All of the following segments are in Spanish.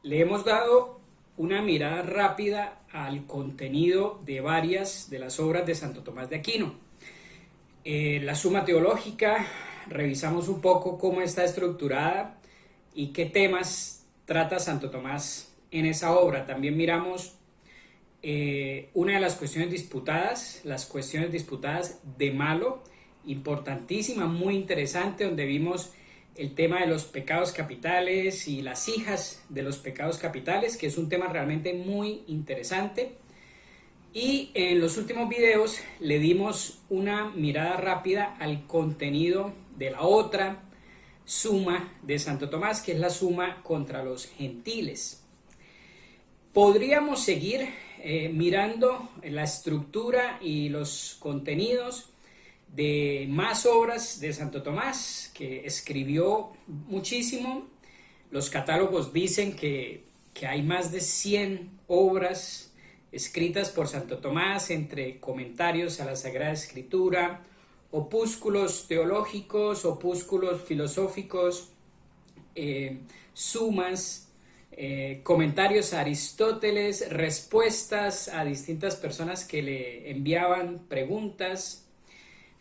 Le hemos dado una mirada rápida al contenido de varias de las obras de Santo Tomás de Aquino. La Suma Teológica, revisamos un poco cómo está estructurada y qué temas trata Santo Tomás en esa obra. También miramos una de las cuestiones disputadas, las cuestiones disputadas de Malo, importantísima, muy interesante, donde vimos el tema de los pecados capitales y las hijas de los pecados capitales, que es un tema realmente muy interesante. Y en los últimos videos le dimos una mirada rápida al contenido de la otra suma de Santo Tomás, que es la suma contra los gentiles. Podríamos seguir mirando la estructura y los contenidos de más obras de Santo Tomás, que escribió muchísimo. Los catálogos dicen que hay más de 100 obras escritas por Santo Tomás, entre comentarios a la Sagrada Escritura, opúsculos teológicos, opúsculos filosóficos, sumas, comentarios a Aristóteles, respuestas a distintas personas que le enviaban preguntas.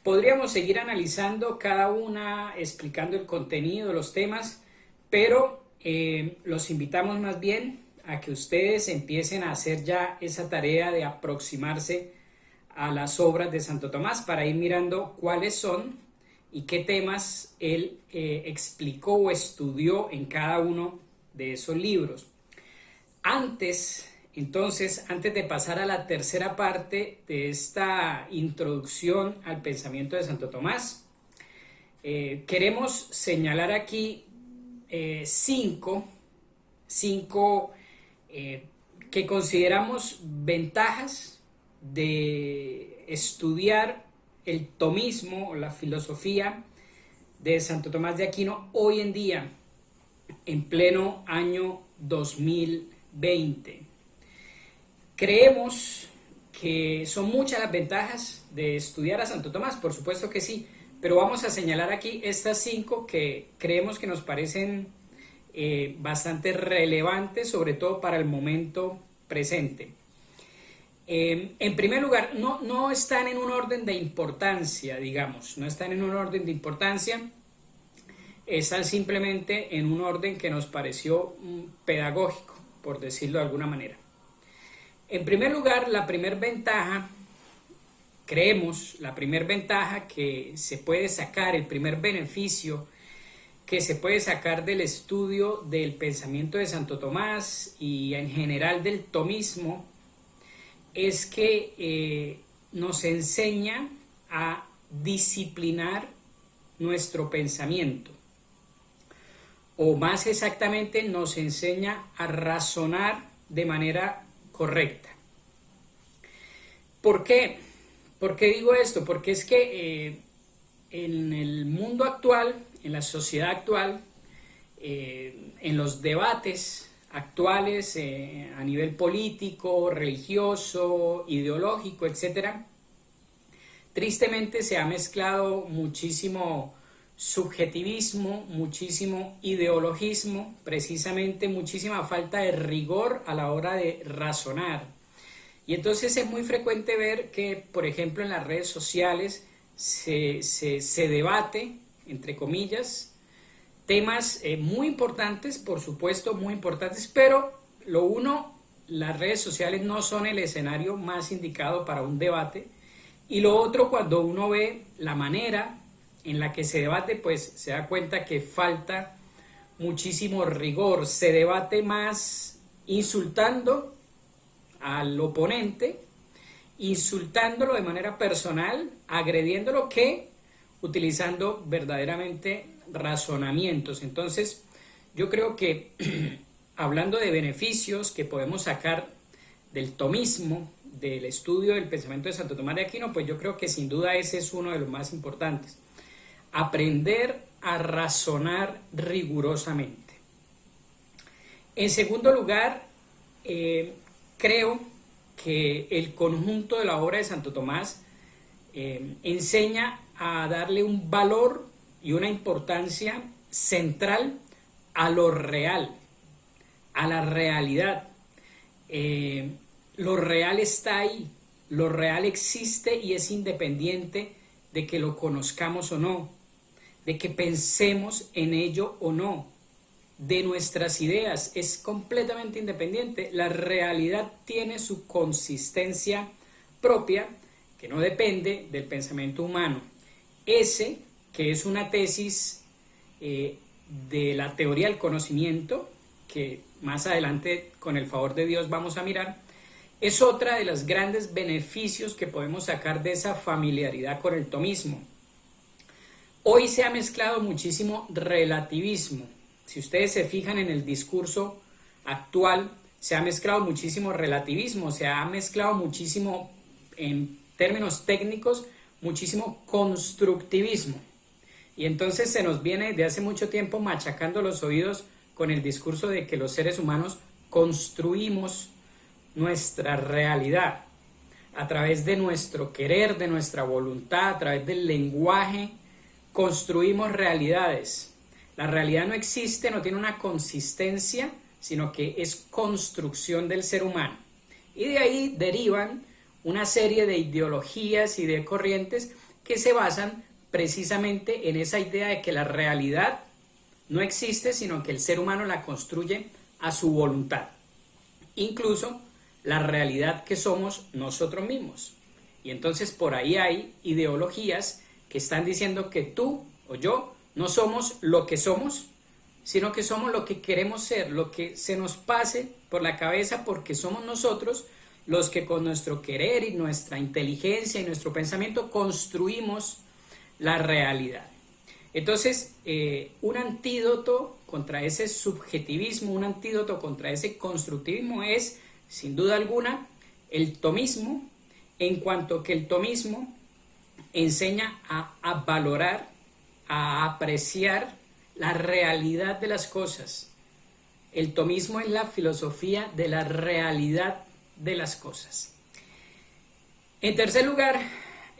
Podríamos seguir analizando cada una, explicando el contenido de los temas, pero los invitamos más bien a que ustedes empiecen a hacer ya esa tarea de aproximarse a las obras de Santo Tomás para ir mirando cuáles son y qué temas él explicó o estudió en cada uno de esos libros. Antes de pasar a la tercera parte de esta introducción al pensamiento de Santo Tomás, queremos señalar aquí cinco que consideramos ventajas de estudiar el tomismo o la filosofía de Santo Tomás de Aquino hoy en día, en pleno año 2020. Creemos que son muchas las ventajas de estudiar a Santo Tomás, por supuesto que sí, pero vamos a señalar aquí estas 5 que creemos que nos parecen bastante relevantes, sobre todo para el momento presente. En primer lugar, no están en un orden de importancia, digamos, no están en un orden de importancia, están simplemente en un orden que nos pareció pedagógico, por decirlo de alguna manera. En primer lugar, la primera ventaja que se puede sacar, el primer beneficio que se puede sacar del estudio del pensamiento de Santo Tomás y en general del tomismo, es que nos enseña a disciplinar nuestro pensamiento, o más exactamente nos enseña a razonar de manera correcta. ¿Por qué? ¿Por qué digo esto? Porque es que en el mundo actual, en la sociedad actual, en los debates actuales a nivel político, religioso, ideológico, etc., tristemente se ha mezclado muchísimo subjetivismo, muchísimo ideologismo, precisamente muchísima falta de rigor a la hora de razonar. Y entonces es muy frecuente ver que, por ejemplo, en las redes sociales se debate, entre comillas, temas muy importantes, por supuesto, muy importantes, pero las redes sociales no son el escenario más indicado para un debate, y lo otro, cuando uno ve la manera en la que se debate, pues se da cuenta que falta muchísimo rigor, se debate más insultando al oponente, insultándolo de manera personal, agrediéndolo, que utilizando verdaderamente razonamientos. Entonces, yo creo que hablando de beneficios que podemos sacar del tomismo, del estudio del pensamiento de Santo Tomás de Aquino, pues yo creo que sin duda ese es uno de los más importantes. Aprender a razonar rigurosamente. En segundo lugar, creo que el conjunto de la obra de Santo Tomás enseña a darle un valor y una importancia central a lo real, a la realidad. Lo real está ahí, lo real existe y es independiente de que lo conozcamos o no, de que pensemos en ello o no, de nuestras ideas, es completamente independiente. La realidad tiene su consistencia propia, que no depende del pensamiento humano. Ese, que es una tesis de la teoría del conocimiento, que más adelante con el favor de Dios vamos a mirar, es otra de los grandes beneficios que podemos sacar de esa familiaridad con el tomismo. Hoy se ha mezclado muchísimo relativismo. Si ustedes se fijan en el discurso actual, se ha mezclado muchísimo relativismo, se ha mezclado muchísimo, en términos técnicos, muchísimo constructivismo. Y entonces se nos viene de hace mucho tiempo machacando los oídos con el discurso de que los seres humanos construimos nuestra realidad a través de nuestro querer, de nuestra voluntad, a través del lenguaje, construimos realidades. La realidad no existe, no tiene una consistencia, sino que es construcción del ser humano. Y de ahí derivan una serie de ideologías y de corrientes que se basan precisamente en esa idea de que la realidad no existe, sino que el ser humano la construye a su voluntad. Incluso la realidad que somos nosotros mismos. Y entonces por ahí hay ideologías que están diciendo que tú o yo no somos lo que somos, sino que somos lo que queremos ser, lo que se nos pase por la cabeza, porque somos nosotros los que con nuestro querer y nuestra inteligencia y nuestro pensamiento construimos la realidad. Entonces, un antídoto contra ese subjetivismo, un antídoto contra ese constructivismo es, sin duda alguna, el tomismo, en cuanto que el tomismo enseña a valorar, a apreciar la realidad de las cosas. El tomismo es la filosofía de la realidad de las cosas. En tercer lugar,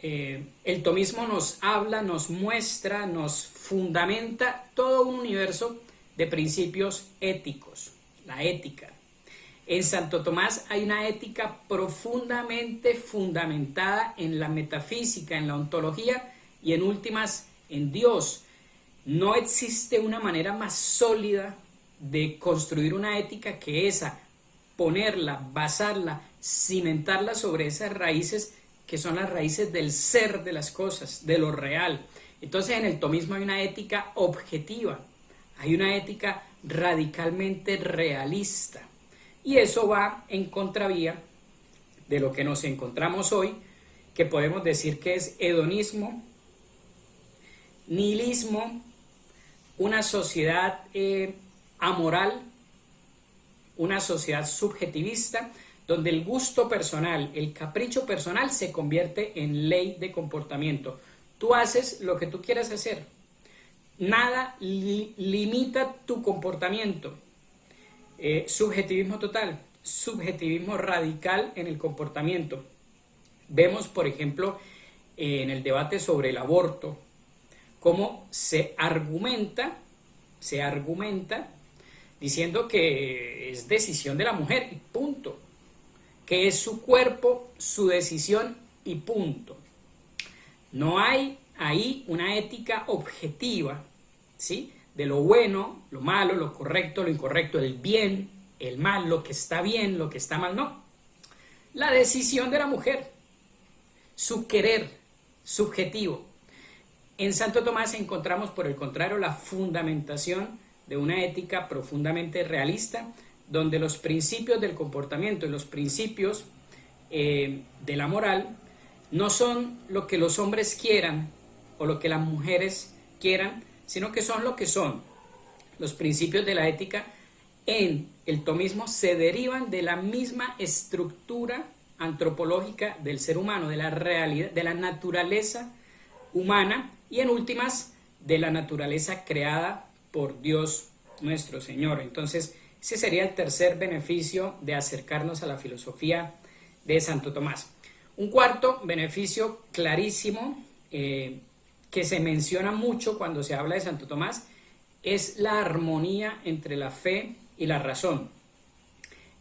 el tomismo nos habla, nos muestra, nos fundamenta todo un universo de principios éticos, la ética. En Santo Tomás hay una ética profundamente fundamentada en la metafísica, en la ontología y en últimas en Dios. No existe una manera más sólida de construir una ética que esa, ponerla, basarla, cimentarla sobre esas raíces que son las raíces del ser de las cosas, de lo real. Entonces en el tomismo hay una ética objetiva, hay una ética radicalmente realista. Y eso va en contravía de lo que nos encontramos hoy, que podemos decir que es hedonismo, nihilismo, una sociedad amoral, una sociedad subjetivista, donde el gusto personal, el capricho personal se convierte en ley de comportamiento. Tú haces lo que tú quieras hacer. Nada limita tu comportamiento. Subjetivismo total, subjetivismo radical en el comportamiento. Vemos, por ejemplo, en el debate sobre el aborto, cómo se argumenta diciendo que es decisión de la mujer y punto, que es su cuerpo, su decisión y punto. No hay ahí una ética objetiva, ¿sí?, de lo bueno, lo malo, lo correcto, lo incorrecto, el bien, el mal, lo que está bien, lo que está mal, no. La decisión de la mujer, su querer subjetivo. En Santo Tomás encontramos, por el contrario, la fundamentación de una ética profundamente realista, donde los principios del comportamiento y los principios de la moral no son lo que los hombres quieran o lo que las mujeres quieran, sino que son lo que son. Los principios de la ética en el tomismo se derivan de la misma estructura antropológica del ser humano, de la realidad, de la naturaleza humana y en últimas de la naturaleza creada por Dios nuestro Señor. Entonces, ese sería el tercer beneficio de acercarnos a la filosofía de Santo Tomás. Un cuarto beneficio clarísimo que se menciona mucho cuando se habla de Santo Tomás es la armonía entre la fe y la razón.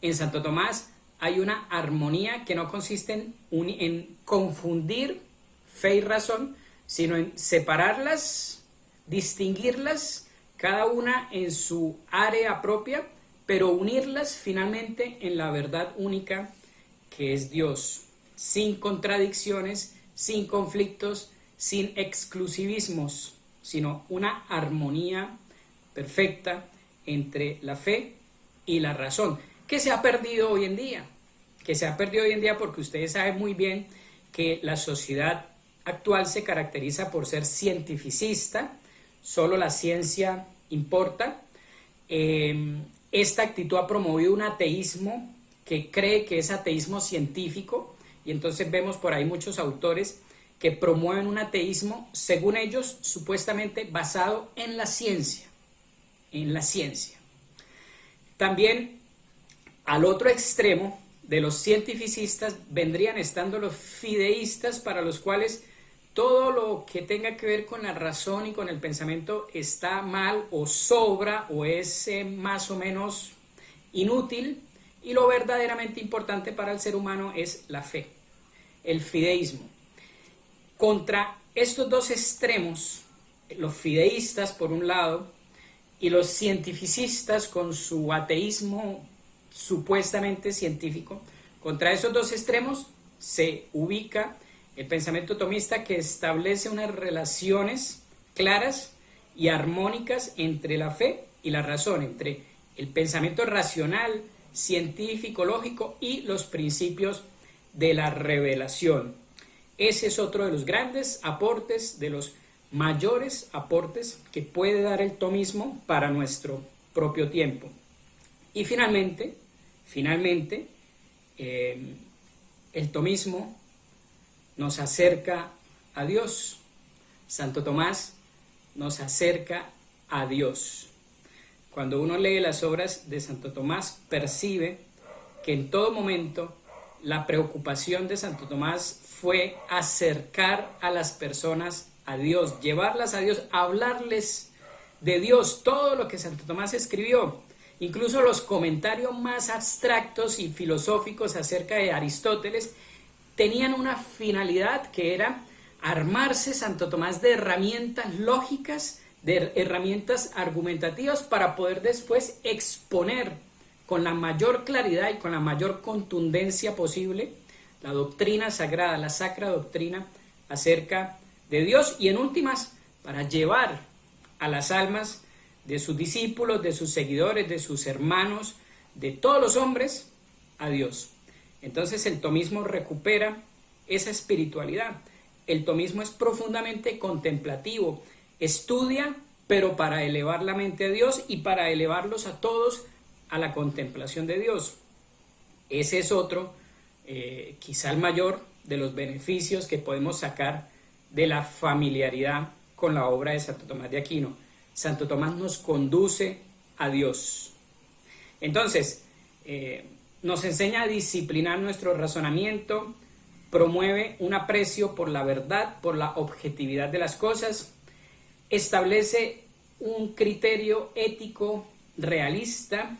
En Santo Tomás hay una armonía que no consiste en confundir fe y razón, sino en separarlas, distinguirlas, cada una en su área propia, pero unirlas finalmente en la verdad única que es Dios, sin contradicciones, sin conflictos, sin exclusivismos, sino una armonía perfecta entre la fe y la razón, que se ha perdido hoy en día, porque ustedes saben muy bien que la sociedad actual se caracteriza por ser cientificista, solo la ciencia importa. Esta actitud ha promovido un ateísmo que cree que es ateísmo científico, y entonces vemos por ahí muchos autores que promueven un ateísmo, según ellos, supuestamente basado en la ciencia, También al otro extremo de los cientificistas vendrían estando los fideístas, para los cuales todo lo que tenga que ver con la razón y con el pensamiento está mal o sobra o es más o menos inútil, y lo verdaderamente importante para el ser humano es la fe, el fideísmo. Contra estos dos extremos, los fideístas por un lado y los cientificistas con su ateísmo supuestamente científico, contra esos dos extremos se ubica el pensamiento tomista, que establece unas relaciones claras y armónicas entre la fe y la razón, entre el pensamiento racional, científico, lógico y los principios de la revelación. Ese es otro de los grandes aportes, de los mayores aportes que puede dar el tomismo para nuestro propio tiempo. Y finalmente, el tomismo nos acerca a Dios. Santo Tomás nos acerca a Dios. Cuando uno lee las obras de Santo Tomás, percibe que en todo momento la preocupación de Santo Tomás fue acercar a las personas a Dios, llevarlas a Dios, hablarles de Dios. Todo lo que Santo Tomás escribió, incluso los comentarios más abstractos y filosóficos acerca de Aristóteles, tenían una finalidad, que era armarse Santo Tomás de herramientas lógicas, de herramientas argumentativas, para poder después exponer con la mayor claridad y con la mayor contundencia posible la doctrina sagrada, la sacra doctrina acerca de Dios, y en últimas para llevar a las almas de sus discípulos, de sus seguidores, de sus hermanos, de todos los hombres, a Dios. Entonces el tomismo recupera esa espiritualidad. El tomismo es profundamente contemplativo, estudia, pero para elevar la mente a Dios y para elevarlos a todos a la contemplación de Dios. Ese es otro, quizá el mayor de los beneficios que podemos sacar de la familiaridad con la obra de Santo Tomás de Aquino. Santo Tomás nos conduce a Dios. Entonces, nos enseña a disciplinar nuestro razonamiento, promueve un aprecio por la verdad, por la objetividad de las cosas, establece un criterio ético realista,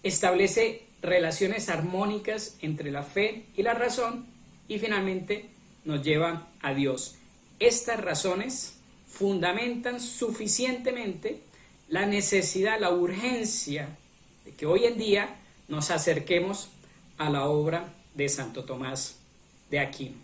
establece relaciones armónicas entre la fe y la razón, y finalmente nos lleva a Dios. Estas razones fundamentan suficientemente la necesidad, la urgencia de que hoy en día nos acerquemos a la obra de Santo Tomás de Aquino.